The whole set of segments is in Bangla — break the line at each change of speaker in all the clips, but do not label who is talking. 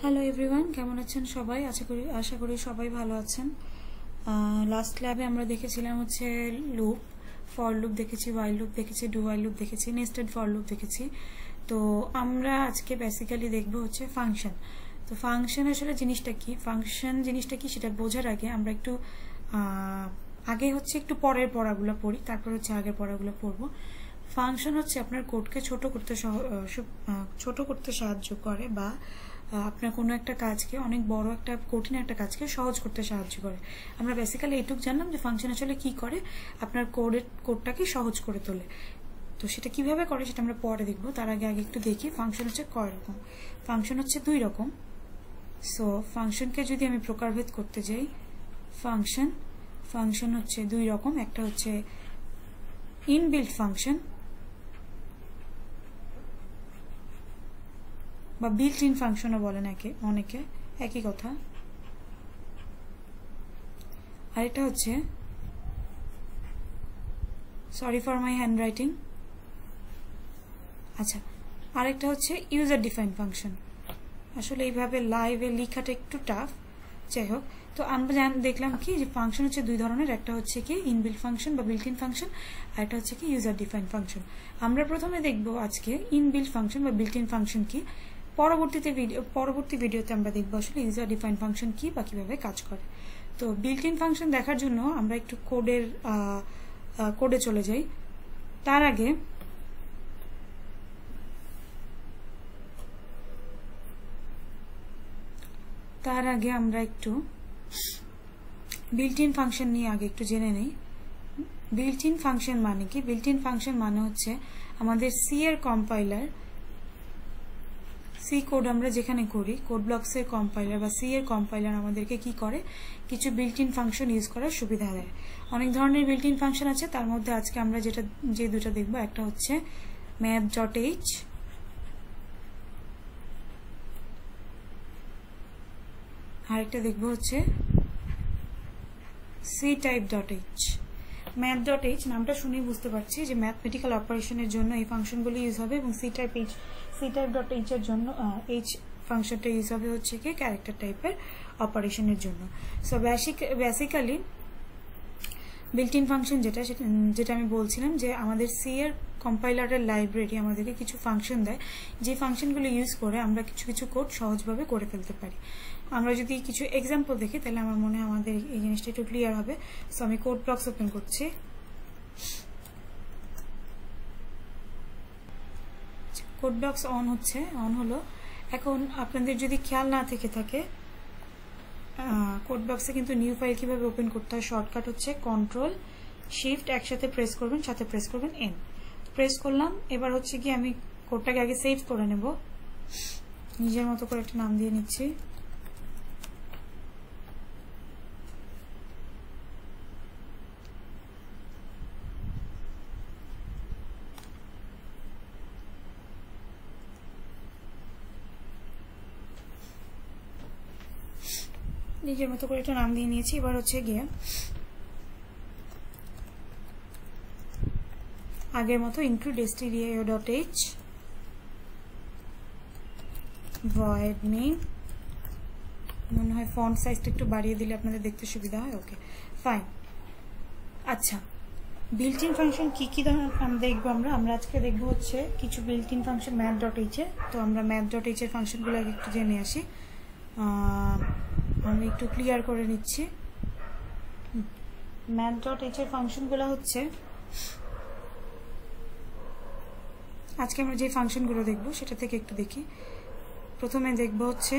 হ্যালো এভরিওয়ান, কেমন আছেন সবাই? আশা করি সবাই ভালো আছেন। লাস্ট ল্যাবে আমরা দেখেছিলাম হচ্ছে লুপ, ফর লুপ দেখেছি, ওয়াইল লুপ দেখেছি, ডু ওয়াইল লুপ দেখেছি, নেস্টেড ফর লুপ দেখেছি। তো আমরা আজকে বেসিক্যালি দেখবো হচ্ছে ফাংশন। তো ফাংশন আসলে জিনিসটা কি সেটা বোঝার আগে আমরা একটু আগে হচ্ছে একটু পরের পড়াগুলো পড়ি, তারপর হচ্ছে আগের পড়াগুলো পড়বো। ফাংশন হচ্ছে আপনার কোডকে ছোট করতে সাহায্য করে, বা আপনার কোনো একটা কাজকে, অনেক বড় একটা কঠিন একটা কাজকে সহজ করতে সাহায্য করে। আমরা বেসিক্যালি এইটুকু জানলাম যে ফাংশন আসলে কি করে, আপনার কোডটাকে সহজ করে তোলে। তো সেটা কিভাবে করে সেটা আমরা পরে দেখবো। তার আগে একটু দেখি ফাংশন হচ্ছে কয় রকম। ফাংশন হচ্ছে দুই রকম। সো ফাংশনকে যদি আমি প্রকারভেদ করতে যাই, ফাংশন হচ্ছে দুই রকম। একটা হচ্ছে ইনবিল্ট ফাংশন বা বিল্ট ইন ফাংশনও বলেন অনেকে, একই কথা। আরেকটা হচ্ছে, sorry for my hand writing, আচ্ছা, আরেকটা হচ্ছে ইউজার ডিফাইন ফাংশন। আসলে এইভাবে লাইভে লেখাটা একটু টাফ, যাই হোক। তো আমরা দেখলাম কি যে ফাংশন হচ্ছে দুই ধরনের, একটা হচ্ছে কি ইনবিল্ট ফাংশন বা বিল্ট ইন ফাংশন, আর একটা হচ্ছে কি ইউজার ডিফাইন ফাংশন। আমরা প্রথমে দেখবো আজকে ইনবিল্ট ফাংশন বা বিল্ট ইন ফাংশন কি। পরবর্তী ভিডিওতে আমরা দেখবো আসলে ইউজার ডিফাইন ফাংশন কি বা কিভাবে কাজ করে। তো বিল্ট ইন ফাংশন দেখার জন্য আমরা একটু কোডে চলে যাই। তার আগে আমরা একটু বিল্ট ইন ফাংশন নিয়ে একটু জেনে নেই। বিল্ট ইন ফাংশন মানে কি? বিল্ট ইন ফাংশন মানে হচ্ছে আমাদের সি এর কম্পাইলার, সি কোড আমরা যেখানে করি, কোড ব্লকস এর কম্পাইলার বা সি এর কম্পাইলার আমাদেরকে কি করে, কিছু বিল্ট ইন ফাংশন ইউজ করার সুবিধা দেয়। অনেক ধরনের বিল্ট ইন ফাংশন আছে, তার মধ্যে আজকে আমরা যে দুটো দেখবো, একটা হচ্ছে math.h, আরেকটা দেখবো হচ্ছে ctype.h। math.h নামটা শুনেই বুঝতে পারছি যে ম্যাথমেটিক্যাল অপারেশনের জন্য এই ফাংশনগুলি ইউজ হবে, এবং ctype.h এর জন্য h ফাংশনটা ইউজ হবে হচ্ছে কি ক্যারেক্টার টাইপের অপারেশনের জন্য। So basically built in function যেটা আমি বলছিলাম, যে আমাদের সি এর কম্পাইলারের লাইব্রেরি আমাদেরকে কিছু ফাংশন দেয়, যে ফাংশনগুলো ইউজ করে আমরা কিছু কোড সহজভাবে করে ফেলতে পারি। আমরা যদি কিছু এক্সাম্পল দেখি তাহলে আমার মনে হয় আমাদের এই জিনিসটা একটু ক্লিয়ার হবে। সো আমি কোড ব্লকস ওপেন করছি। কোড ব্লকস অন হলো। এখন আপনাদের যদি খেয়াল না থেকে থাকে, কোড ব্লকসে কিন্তু নিউ ফাইল কিভাবে ওপেন করতে হয়, শর্টকাট হচ্ছে কন্ট্রোল শিফট একসাথে প্রেস করবেন, সাথে প্রেস করবেন এন। প্রেস করলাম। এবার হচ্ছে কি আমি কোডটাকে আগে সেভ করে নেব, নিজের মতো করে একটা নাম দিয়ে নিচ্ছি। নিজের মতো করে একটা নাম দিয়ে নিয়েছি। এবার হচ্ছে গিয়ে আগের মতো include stdio.h void main, মনে হয় ফন্ট সাইজটা একটু বাড়িয়ে দিলে আপনাদের দেখতে সুবিধা হয়। ওকে, ফাইন। আচ্ছা, বিল্ট ইন ফাংশন কি কি দেখবো আমরা আজকে দেখবো হচ্ছে কিছু বিল্ট ইন ফাংশন math.h এর। তো আমরা math.h এর ফাংশনগুলো একটু জেনে আসি। আমি একটু ক্লিয়ার করে নিচ্ছি। math.h এর ফাংশনগুলো হচ্ছে, আজকে আমরা যে ফাংশনগুলো দেখবো সেটা থেকে একটু দেখি। প্রথমে দেখবো হচ্ছে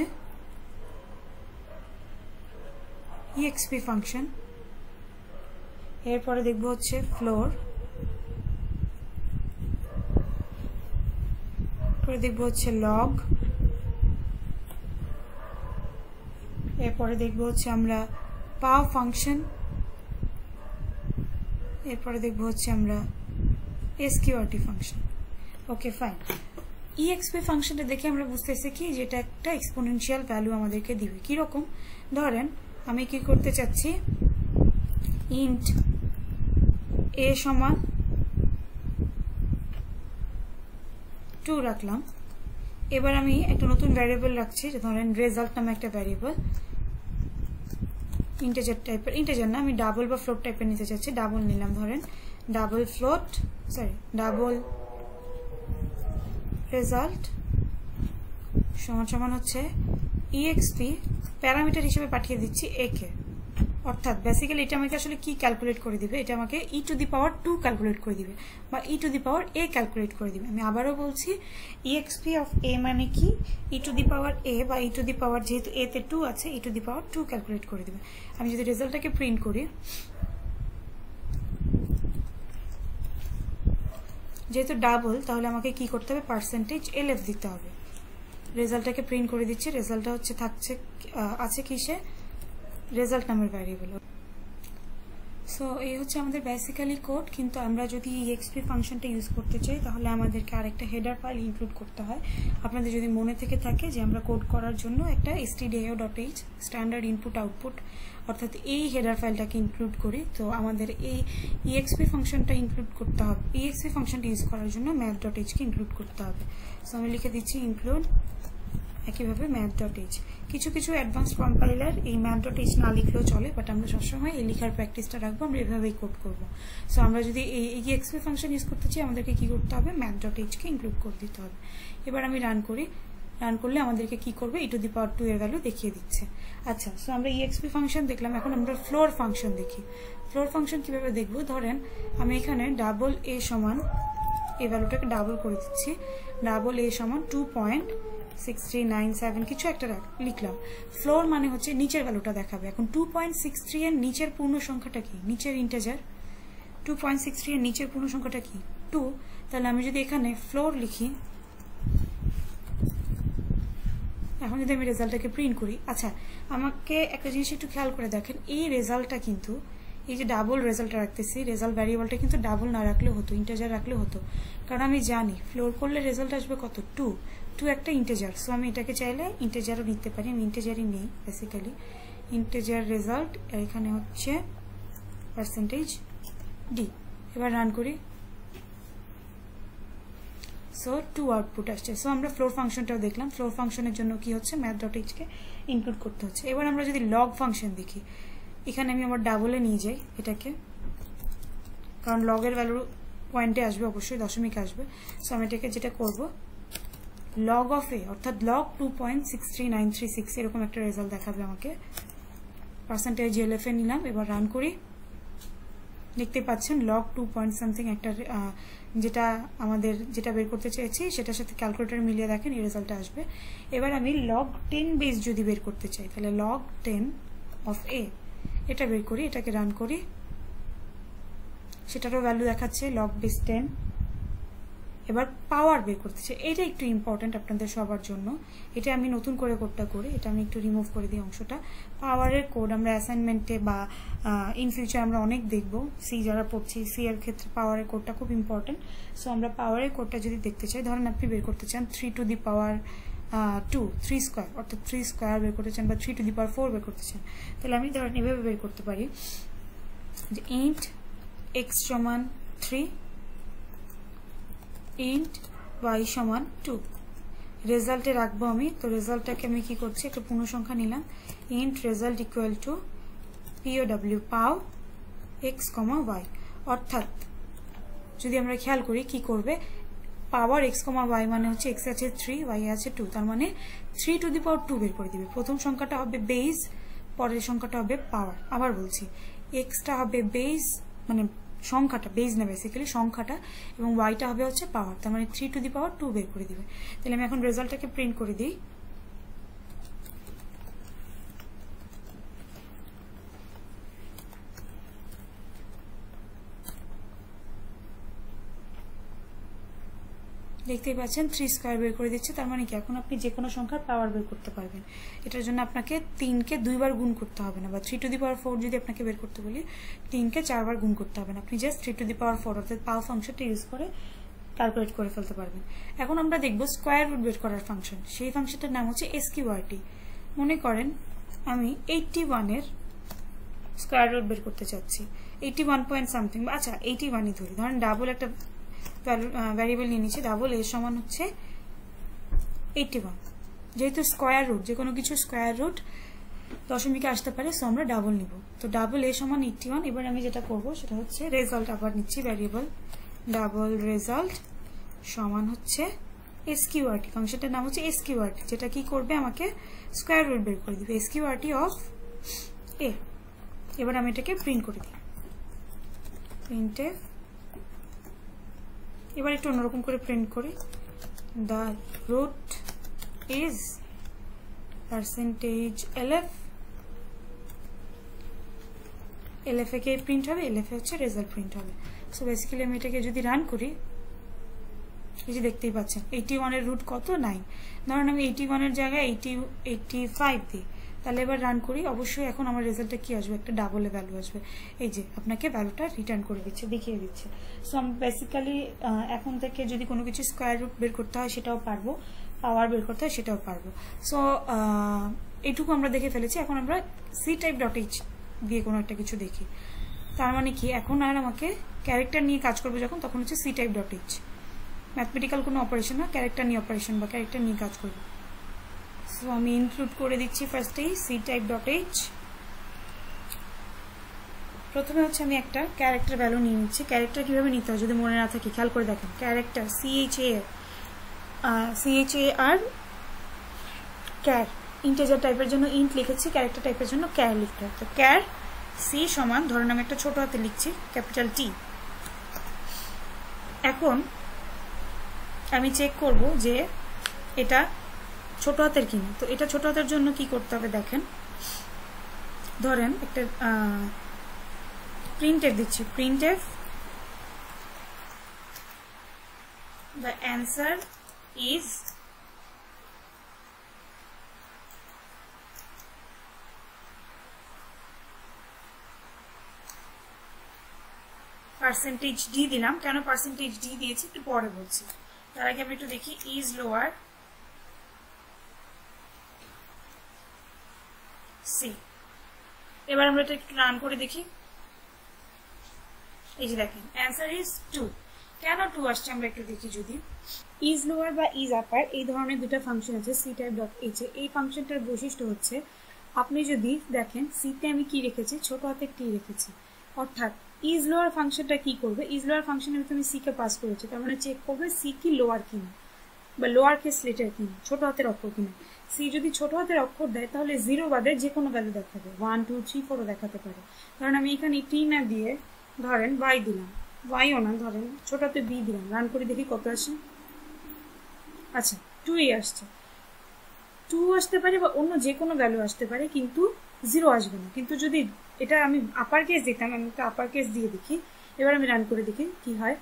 exp ফাংশন, এরপরে দেখবো হচ্ছে ফ্লোর, পরে দেখবো হচ্ছে লগ, এরপরে দেখবো হচ্ছে আমরা পাও ফাংশন, এরপরে দেখবো হচ্ছে আমরা sqrt ফাংশন। ওকে, ফাইন। exp ফাংশনটা দেখে আমরা বুঝতেছি কি যে এটা একটা এক্সপোনেনশিয়াল ভ্যালু আমাদেরকে দিবে। কিরকম? ধরেন আমি কি করতে চাচ্ছি, ইন্ট a সমান 2 রাখলাম, এবার আমি একটা নতুন ভ্যারিয়েবল রাখছি, ধরেন রেজাল্ট নামে একটা ভ্যারিয়েবল, ইন্টিজার টাইপের, ইন্টিজার না, আমি ডাবল বা ফ্লোট টাইপের নিতে চাচ্ছি। ডাবল নিলাম, ধরেন double float, sorry double result সমান সমান হচ্ছে exp প্যারামিটার হিসেবে পাঠিয়ে দিচ্ছি a কে। অর্থাৎ বেসিক্যালি এটা আমাকে আসলে কি ক্যালকুলেট করে দিবে, এটা আমাকে e⁻² ক্যালকুলেট করে দিবে বা e⁻a ক্যালকুলেট করে দিবে। আমি আবারও বলছি exp অফ a মানে কি, e⁻a বা e⁻, যেহেতু a তে 2 আছে, e⁻² ক্যালকুলেট করে দিবে। আমি যদি রেজাল্টটাকে প্রিন্ট করি, যেহেতু ডাবল তাহলে আমাকে কি করতে হবে, %lf দিতে হবে। রেজাল্টটাকে প্রিন্ট করে দিচ্ছি, রেজাল্টটা হচ্ছে থাকছে আছে কিসে, রেজাল্ট নামের ভ্যারিয়েবল। সো এই হচ্ছে আমাদের বেসিক্যালি কোড, কিন্তু আমরা যদি exp ফাংশনটা ইউজ করতে চাই তাহলে আমাদেরকে আরেকটা হেডার ফাইল ইনক্লুড করতে হয়। আপনাদের যদি মনে থেকে থাকে যে আমরা কোড করার জন্য একটা stdio.h স্ট্যান্ডার্ড ইনপুট আউটপুট, অর্থাৎ এই হেডার ফাইলটাকে ইনক্লুড করি, তো আমাদের এই exp ফাংশনটা ইনক্লুড করতে হবে। exp ফাংশনটা ইউজ করার জন্য math.h কে ইনক্লুড করতে হবে। সো আমি লিখে দিচ্ছি ইনক্লুড, একইভাবে math.h। কিছু কিছু অ্যাডভান্স কম্পাইলার এই math.h না লিখলেও চলে, বাট আমরা সবসময় এই লেখার প্র্যাকটিসটা রাখবো, আমরা এভাবেই কোড করব। সো আমরা যদি এই exp ফাংশন ইউজ করতে চাই আমাদেরকে কি করতে হবে, math.h কে ইনক্লুড করে দিতে হবে। এবার আমি রান করি, রান করলে আমাদেরকে কি করবে, e⁻² এর ভ্যালু দেখিয়ে দিচ্ছে। আচ্ছা, সো আমরা exp ফাংশন দেখলাম, এখন আমরা ফ্লোর ফাংশন দেখি। ফ্লোর ফাংশন কিভাবে দেখবো, ধরেন আমি এখানে ডাবল a সমান, এই ভ্যালুটাকে ডাবল করে দিচ্ছি, ডাবল a সমান 2.6397 কিছু একটা লিখলাম। ফ্লোর মানে হচ্ছে নিচের ভ্যালুটা দেখাবে। এখন 2.63 এর নিচের পূর্ণ সংখ্যাটা কি, নিচের ইন্টিজার 2.63 এর নিচের পূর্ণ সংখ্যাটা কি 2, তাহলে আমি যদি এখানে ফ্লোর লিখি, এখন যদি আমি রেজাল্টটাকে প্রিন্ট করি। আচ্ছা, আমাকে একটা জিনিস একটু খেয়াল করে দেখেন, এই রেজাল্টটা কিন্তু, এই যে ডাবল রেজাল্টটা রাখতেছি, রেজাল্ট ভ্যারিয়েবলটা কিন্তু ডাবল না রাখলেও হতো, ইন্টিজার রাখলেও হতো, কারণ আমি জানি ফ্লোর করলে রেজাল্ট আসবে কত, 2 একটা ইন্টিজার। সো আমি এটাকে চাইলে ইন্টিজারও নিতে পারি, আমি ইন্টিজারই নেই বেসিক্যালি, ইন্টিজার রেজাল্ট এখানে হচ্ছে %d। এবার রান করি, সো 2 আউটপুট আসছে। সো আমরা ফ্লোর ফাংশনটাও দেখলাম, ফ্লোর ফাংশনের জন্য কি হচ্ছে, math.h কে ইনক্লুড করতে হচ্ছে। এবার আমরা যদি লগ ফাংশন দেখি, এখানে আমি আবার ডাবলে নিয়ে যাই এটাকে, কারণ লগের ভ্যালু পয়েন্টে আসবে, অবশ্যই দশমিক আসবে। সো আমি এটাকে যেটা করব, লগ অফ এ অর্থাৎ লগ 2.63936 এরকম একটা রেজাল্ট দেখাবে আমাকে। %lf এ নিলাম, এবার রান করি, দেখতে পাচ্ছেন লগ 2. একটা যেটা আমাদের যেটা বের করতে চেয়েছি সেটার সাথে ক্যালকুলেটর মিলিয়ে দেখেন এই রেজাল্টটা আসবে। এবার আমি লগ 10 বেস যদি বের করতে চাই তাহলে লগ 10 অফ এ এটা বের করি, এটাকে রান করি, সেটারও ভ্যালু দেখাচ্ছে লগ বেস 10। এবার পাওয়ার বের করতে চাই, এটা একটু ইম্পর্টেন্ট আপনাদের সবার জন্য, এটা আমি নতুন করে কোডটা করি, এটা আমি একটু রিমুভ করে দিই অংশটা। পাওয়ারের কোড আমরা অ্যাসাইনমেন্টে বা ইন ফিউচার আমরা অনেক দেখব, সি যারা পড়ছি সি এর ক্ষেত্রে পাওয়ারের কোডটা খুব ইম্পর্টেন্ট। সো আমরা পাওয়ারের কোডটা যদি দেখতে চাই, ধরেন আপনি বের করতে চান 3 স্কোয়ার, অর্থাৎ 3 স্কোয়ার বের করতে চান বা 3⁴ বের করতে চান, তাহলে আমি ধরেন এভাবে বের করতে পারি যে int x সমান 3, int y সমান 2, রেজাল্টে রাখবো আমি। তো রেজাল্টটাকে আমি কি করছি, একটা পূর্ণ সংখ্যা নিলাম, int result equal to paw x, y, অর্থাৎ যদি আমরা খেয়াল করি কি করবে, পাওয়ার x, y মানে হচ্ছে x আছে 3, y আছে 2, তার মানে 3⁻² বের করে দিবে। প্রথম সংখ্যাটা হবে বেস, পরের সংখ্যাটা হবে পাওয়ার। আবার বলছি, xটা হবে বেস মানে সংখ্যাটা, বেস না বেসিক্যালি সংখ্যাটা, এবং ওয়াইটা হবে হচ্ছে পাওয়ার, তার মানে 3⁻² বের করে দিবে। তাহলে আমি এখন রেজাল্টটাকে প্রিন্ট করে দিই, দেখতেই পাচ্ছেন 3 স্কোয়ার বের করে দিচ্ছে, তার মানে কি এখন আপনি যে কোনো সংখ্যার পাওয়ার বের করতে পারবেন। এটার জন্য আপনাকে 3কে 2 বার গুণ করতে হবে না, বা 3⁴ যদি আপনাকে বের করতে বলি 3কে 4 বার গুণ করতে হবে না, আপনি জাস্ট 3⁴ অর্থাৎ পাও ফাংশনটা ইউজ করে ক্যালকুলেট করে ফেলতে পারবেন। এখন আমরা দেখব স্কোয়ার রুট বের করার ফাংশন, সেই ফাংশনটার নাম হচ্ছে sqrt। মনে করেন আমি 81 এর স্কোয়ার রুট বের করতে চাচ্ছি, 81 পয়েন্ট সামথিং, আচ্ছা 81ই ধরি, ধরেন ডাবল একটা ভ্যারিয়েবল নিয়ে নিচ্ছে, ডাবল এর সমান হচ্ছে 81, যেহেতু স্কোয়ার রুট, যে কোনো কিছু স্কোয়ার রুট দশমিকে আসতে পারে, সো আমরা ডাবল নিব। তো ডাবল এ সমান 81। এবার আমি যেটা করব সেটা হচ্ছে রেজাল্ট আবার নিচ্ছি, ভ্যারিয়েবল ডাবল রেজাল্ট সমান হচ্ছে এসকিউআরটি, ফাংশনটার নাম হচ্ছে এসকিউআরটি, যেটা কি করবে আমাকে স্কোয়ার রুট বের করে দিবে, এসকিউআরটি অফ এ। এবার আমি এটাকে প্রিন্ট করে দিই, প্রিন্টে এবার একটু অন্যরকম করে প্রিন্ট করি, the root is percentage LF, LF এ কে প্রিন্ট হবে, এলএফ এ হচ্ছে রেজাল্ট প্রিন্ট হবে। সো বেসিক্যালি আমি এটাকে যদি রান করি, এই যে দেখতেই পাচ্ছেন 81 এর রুট কত 9, ধরুন আমি 81 এর জায়গায় 85 দিই, তাহলে এবার রান করি, অবশ্যই এখন আমার রেজাল্টটা কি আসবে, একটা ডাবলে ভ্যালু আসবে, এই যে আপনাকে ভ্যালুটা রিটার্ন করে দিচ্ছে, দেখিয়ে দিচ্ছে। সো আমি বেসিক্যালি এখন থেকে যদি কোনো কিছু স্কোয়ার রুট বের করতে হয় সেটাও পারবো, পাওয়ার বের করতে হয় সেটাও পারবো। সো এইটুকু আমরা দেখে ফেলেছি, এখন আমরা সি টাইপ ডট এইচ দিয়ে কোনো একটা কিছু দেখি। তার মানে কি, এখন আর আমাকে ক্যারেক্টার নিয়ে কাজ করবো যখন, তখন হচ্ছে C type dot H, mathematical কোনো অপারেশন না, ক্যারেক্টার নিয়ে অপারেশন বা ক্যারেক্টার নিয়ে কাজ করবো। সো আমি ইনক্লুড করে দিচ্ছি ফার্স্টেই সি টাইপ ডট এইচ। প্রথমে হচ্ছে আমি একটা ক্যারেক্টার ভ্যালু নিয়ে নিচ্ছি। ক্যারেক্টার কিভাবে নিতে হয় যদি মনে না থাকে, খেয়াল করে দেখেন, ক্যারেক্টার CHAR ক্যার, ইন্টিজার টাইপের জন্য ইন্ট লিখেছি, ক্যারেক্টার টাইপের জন্য ক্যার লিখতে হয়। তো ক্যার সি সমান, ধরুন আমি একটা ছোট হাতে লিখছি ক্যাপিটাল টি। এখন আমি চেক করব যে এটা ছোট হাতের কিনা। তো এটা ছোট হাতের জন্য কি করতে হবে দেখেন, ধরেন একটা প্রিন্টএফ দিচ্ছি, printf the answer is percentage D দিলাম। কেন পার্সেন্টেজ ডি দিয়েছি একটু পরে বলছি, তার আগে আমি একটু দেখি ইজ লোয়ার সি। এবার আমরা এটা একটু রান করে দেখি, এই যে দেখেন অ্যান্সার ইজ 2। কেন 2 আসছে আমরা একটু দেখি। যদি ইজ লোয়ার বা ইজ আপার এই ধরনের দুটো ফাংশন আছে সি টাইপ ডট এইচ এ, এই ফাংশনটার বৈশিষ্ট্য হচ্ছে আপনি যদি দেখেন সিতে আমি কি রেখেছি, ছোট হাতের টি রেখেছি, অর্থাৎ ইজ লোয়ার ফাংশনটা কি করবে, ইজ লোয়ার ফাংশনের ভিতরে আমি সি কে পাস করেছি, তার মানে চেক করবে সি কি লোয়ার কিনা বা লোয়ার কেস লেটার কিনা, ছোট হাতের অক্ষর কিনা। সি যদি ছোট হাতের অক্ষর দেয় তাহলে 0 বাদে যে কোনো ভ্যালু দেখাবে, 1 2 3 4 দেখাতে পারে। কারণ আমি এখানে টি না দিয়ে ধরেন y দিলাম, yও না, ধরেন ছোট হাতে বি দিলাম, রান করে দেখি কত আসে। আচ্ছা 2ই আসছে, 2 আসতে পারে বা অন্য যে কোনো ভ্যালু আসতে পারে, কিন্তু 0 আসবে না। কিন্তু যদি এটা আমি আপার কেস দিতাম, আমি একটা আপার কেস দিয়ে দেখি, এবার আমি রান করে দেখি কি হয়,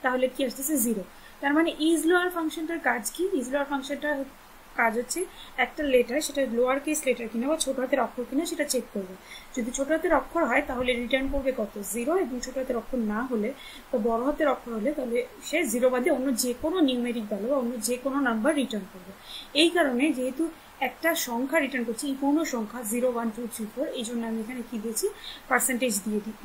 তাহলে কি আসতেছে 0। তার মানে ইজ লোয়ার ফাংশনটার কাজ কি, ইজ লোয়ার ফাংশনটার কাজ হচ্ছে একটা লেটার, সেটা লোয়ার কেস লেটার কিনা বা ছোট হাতের অক্ষর কিনা সেটা চেক করবে। যদি ছোট হাতের অক্ষর হয় তাহলে রিটার্ন করবে কত, 0, এবং ছোট হাতের অক্ষর না হলে বা বড় হাতের অক্ষর হলে তাহলে সে 0 বাদে অন্য যে কোনো নিউমেরিক ভ্যালু বা অন্য যে কোনো নাম্বার রিটার্ন করবে। এই কারণে যেহেতু একটা সংখ্যা রিটার্ন করছি, এই পূর্ণ সংখ্যা 0 1 2 3 4, এই জন্য আমি এখানে কি দিয়েছি, পার্সেন্টেজ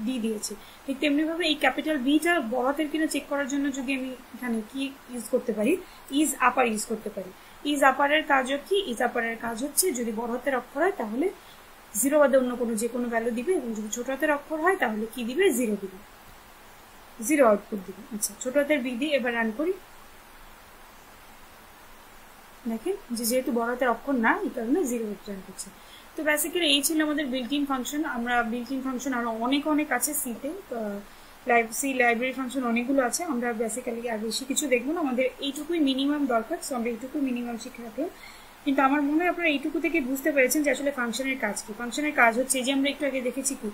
দিয়ে দিয়েছি। ঠিক তেমনিভাবে এই ক্যাপিটাল বিটা বড় হাতের কিনা চেক করার জন্য যদি আমি এখানে কি ইউজ করতে পারি, ইজ আপার ইউজ করতে পারি। ইজ আপারের কাজও কি, ইজ আপারের কাজ হচ্ছে যদি বড় হাতের অক্ষর হয় তাহলে 0 বাদে অন্য কোনো যে কোনো ভ্যালু দিবে, এবং যদি ছোট হাতের অক্ষর হয় তাহলে কি দিবে, 0 দিবে, 0 আউটপুট দিবে। আচ্ছা ছোট হাতের বি দিয়ে এবার রান করি, দেখেন যে যেহেতু বড় হাতের অক্ষর না এই কারণে 0 রিটার্ন করছে। তো বেসিক্যালি এই ছিল আমাদের বিল্ট ইন ফাংশন। আমরা বিল্ট ইন ফাংশন আরো অনেক আছে সিতে, সি লাইব্রেরি ফাংশন অনেকগুলো আছে, আমরা বেসিক্যালি আর বেশি কিছু দেখবো না, আমাদের এইটুকুই মিনিমাম দরকার। সো আমরা এইটুকুই মিনিমাম শিখে রাখলাম। কিন্তু আমার মনে হয় আপনারা এইটুকু থেকে বুঝতে পেরেছেন যে আসলে ফাংশনের কাজ কি। ফাংশনের কাজ হচ্ছে যে আমরা একটু আগে দেখেছি কি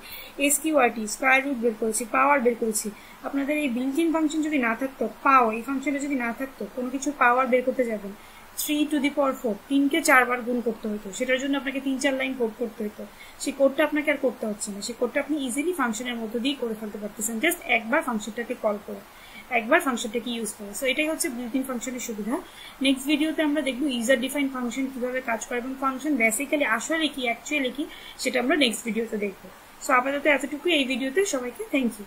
এসকিউআরটি, স্কয়ার রুট বের করেছি, পাওয়ার বের করেছি। আপনাদের এই বিল্ট ইন ফাংশন যদি না থাকতো, পাও এই ফাংশনটা যদি না থাকতো, কোনো কিছু পাওয়ার বের করতে যাবেন 3 to the power 4, 3কে 4 বার গুণ করতে হতো, সেটার জন্য আপনাকে 3-4 লাইন কোড করতে হতো। সেই কোডটা আপনাকে আর করতে হচ্ছে না, সেই কোডটা আপনি ইজিলি ফাংশনের মধ্য দিয়ে করে ফেলতে পারতেছেন, জাস্ট একবার ফাংশনটাকে কল করে, একবার ফাংশনটাকে ইউজ করে। সো এটাই হচ্ছে বিল্ট ইন ফাংশনের সুবিধা। নেক্সট ভিডিওতে আমরা দেখবো ইউজার ডিফাইন ফাংশন কিভাবে কাজ করে এবং ফাংশন বেসিক্যালি আসলে কি, অ্যাকচুয়ালি কি, সেটা আমরা নেক্সট ভিডিওতে দেখবো। সো আপাতত এতটুকু এই ভিডিওতে। সবাইকে থ্যাংক ইউ।